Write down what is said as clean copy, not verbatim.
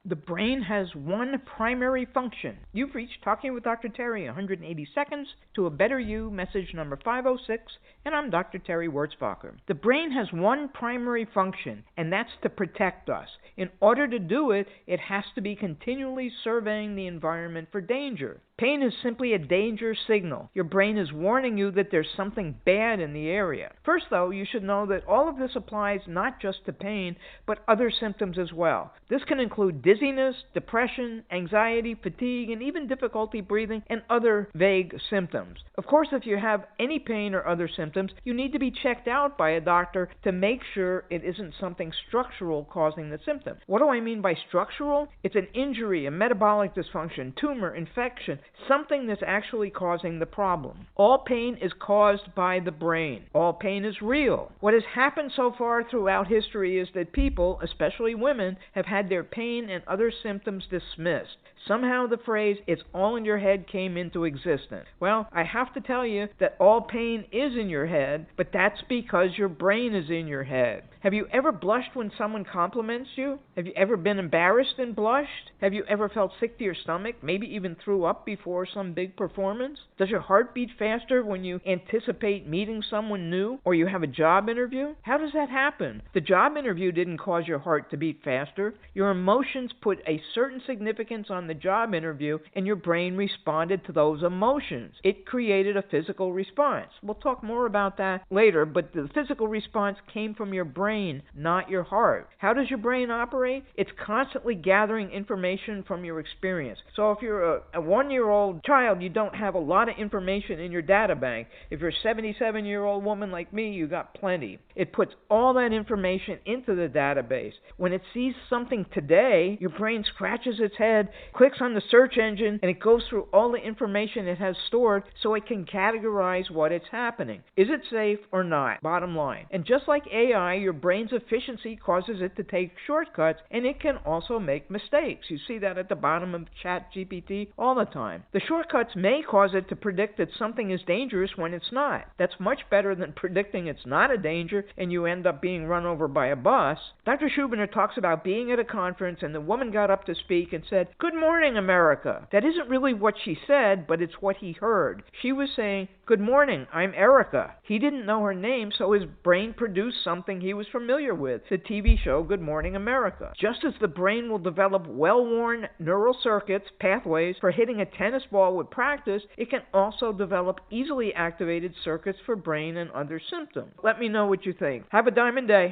The brain has one primary function. You've reached Talking with Dr. Terry, 180 Seconds to a Better You, message number 506, and I'm Dr. Terry Wurzbacher. The brain has one primary function, and that's to protect us. In order to do it, it has to be continually surveying the environment for danger. Pain is simply a danger signal. Your brain is warning you that there's something bad in the area. First, though, you should know that all of this applies not just to pain, but other symptoms as well. This can include dizziness, depression, anxiety, fatigue, and even difficulty breathing and other vague symptoms. Of course, if you have any pain or other symptoms, you need to be checked out by a doctor to make sure it isn't something structural causing the symptom. What do I mean by structural? It's an injury, a metabolic dysfunction, tumor, infection, something that's actually causing the problem. All pain is caused by the brain. All pain is real. What has happened so far throughout history is that people, especially women, have had their pain and other symptoms dismissed. Somehow the phrase, "it's all in your head," came into existence. Well, I have to tell you that all pain is in your head, but that's because your brain is in your head. Have you ever blushed when someone compliments you? Have you ever been embarrassed and blushed? Have you ever felt sick to your stomach, maybe even threw up before some big performance? Does your heart beat faster when you anticipate meeting someone new or you have a job interview? How does that happen? The job interview didn't cause your heart to beat faster. Your emotions put a certain significance on the job interview, and your brain responded to those emotions. It created a physical response. We'll talk more about that later, but the physical response came from your brain, not your heart. How does your brain operate? It's constantly gathering information from your experience. So if you're a one-year-old child, you don't have a lot of information in your data bank. If you're a 77-year-old woman like me, you got plenty. It puts all that information into the database. When it sees something today, your brain scratches its head, clicks on the search engine, and it goes through all the information it has stored so it can categorize what it's happening. Is it safe or not? Bottom line. And just like AI, your brain's efficiency causes it to take shortcuts, and it can also make mistakes. You see that at the bottom of ChatGPT all the time. The shortcuts may cause it to predict that something is dangerous when it's not. That's much better than predicting it's not a danger and you end up being run over by a bus. Dr. Schubiner talks about being at a conference and the woman got up to speak and said, "Good morning, America." That isn't really what she said, but it's what he heard. She was saying, "Good morning, I'm Erica." He didn't know her name, so his brain produced something he was familiar with, the TV show Good Morning America. Just as the brain will develop well-worn neural circuits, pathways, for hitting a tennis ball with practice, it can also develop easily activated circuits for brain and other symptoms. Let me know what you think. Have a diamond day.